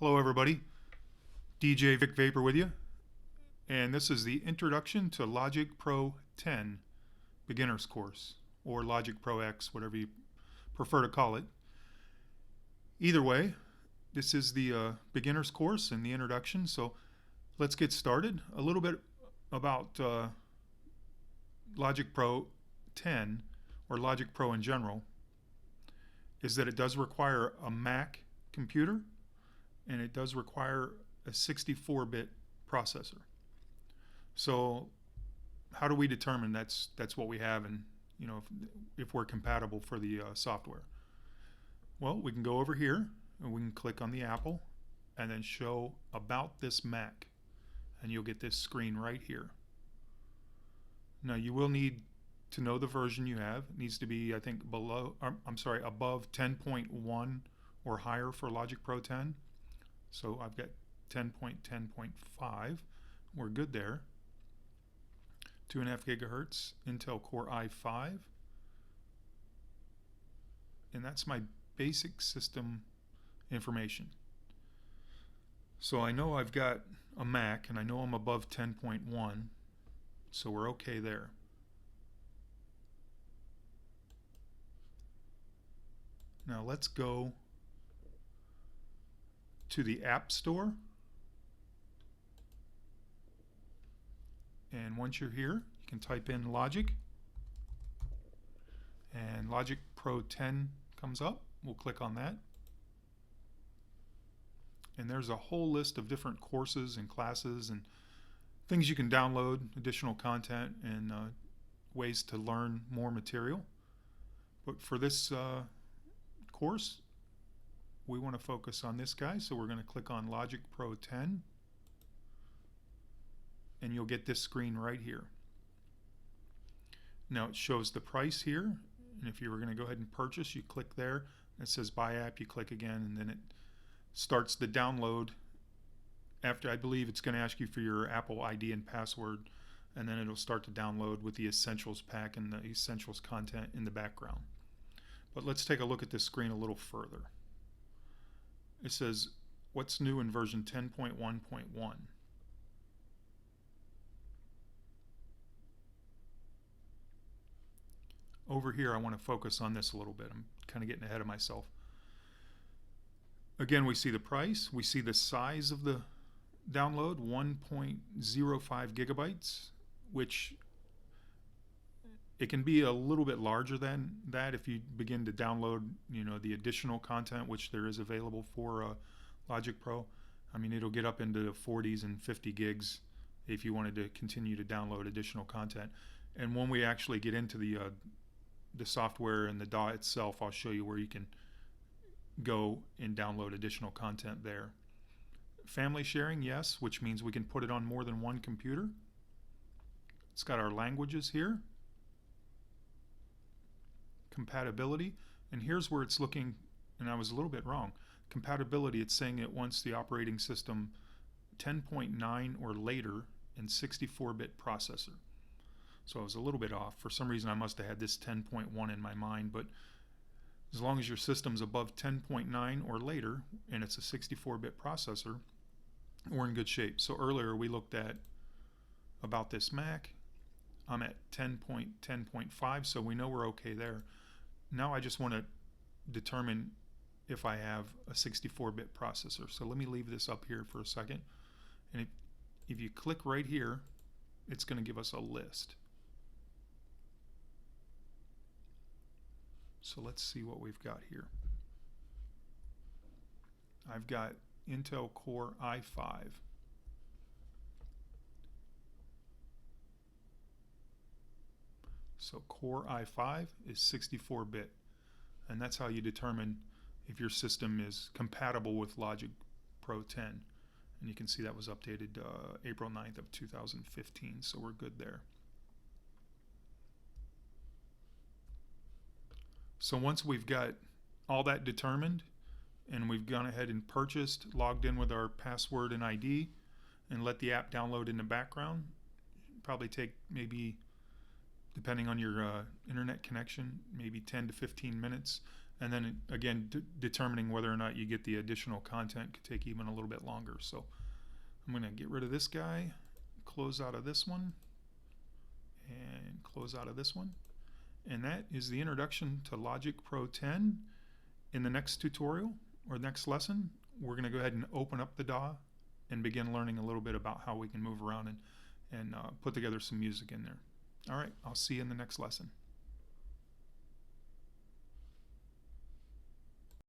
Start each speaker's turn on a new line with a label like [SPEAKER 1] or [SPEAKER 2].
[SPEAKER 1] Hello everybody, DJ Vic Vapor with you, and this is the Introduction to Logic Pro 10 Beginner's Course, or Logic Pro X, whatever you prefer to call it. Either way, this is the beginner's course and the introduction, so let's get started. A little bit about Logic Pro 10, or Logic Pro in general, is that it does require a Mac computer, and it does require a 64-bit processor. So how do we determine that's what we have, and if we're compatible for the software? Well, we can go over here and we can click on the Apple and then show about this Mac, and you'll get this screen right here. Now you will need to know the version you have. It needs to be, I think, above 10.1 or higher for Logic Pro 10. So I've got 10.10.5. We're good there. 2.5 gigahertz Intel Core i5. And that's my basic system information. So I know I've got a Mac, and I know I'm above 10.1, so we're okay there. Now let's go to the App Store, and once you're here, you can type in Logic, and Logic Pro 10 comes up. We'll click on that, and there's a whole list of different courses and classes and things you can download, additional content, and ways to learn more material. But for this course, we want to focus on this guy, so we're going to click on Logic Pro 10, and you'll get this screen right here. Now it shows the price here, and if you were going to go ahead and purchase, you click there. It says Buy App, you click again, and then it starts the download. After, I believe it's going to ask you for your Apple ID and password, and then it'll start to download with the Essentials pack and the Essentials content in the background. But let's take a look at this screen a little further. It says, what's new in version 10.1.1? Over here, I want to focus on this a little bit. I'm kind of getting ahead of myself. Again, we see the price. We see the size of the download, 1.05 gigabytes, which it can be a little bit larger than that if you begin to download, the additional content, which there is available for Logic Pro. I mean, it'll get up into the 40s and 50 gigs if you wanted to continue to download additional content. And when we actually get into the software and the DAW itself, I'll show you where you can go and download additional content there. Family sharing, yes, which means we can put it on more than one computer. It's got our languages here. Compatibility, and here's where it's looking, and I was a little bit wrong. Compatibility, it's saying it wants the operating system 10.9 or later and 64-bit processor. So I was a little bit off. For some reason I must have had this 10.1 in my mind, but as long as your system's above 10.9 or later and it's a 64-bit processor, we're in good shape. So earlier we looked at about this Mac. I'm at 10.10.5, so we know we're okay there. Now I just want to determine if I have a 64-bit processor. So let me leave this up here for a second. And if you click right here, it's going to give us a list. So let's see what we've got here. I've got Intel Core i5. So Core i5 is 64-bit, and that's how you determine if your system is compatible with Logic Pro 10. And you can see that was updated April 9th of 2015, so we're good there. So once we've got all that determined, and we've gone ahead and purchased, logged in with our password and ID, and let the app download in the background, probably take maybe, depending on your internet connection, maybe 10 to 15 minutes. And then again, determining whether or not you get the additional content could take even a little bit longer. So I'm going to get rid of this guy, close out of this one, and close out of this one. And that is the introduction to Logic Pro 10. In the next tutorial or next lesson, we're going to go ahead and open up the DAW and begin learning a little bit about how we can move around and put together some music in there. All right, I'll see you in the next lesson.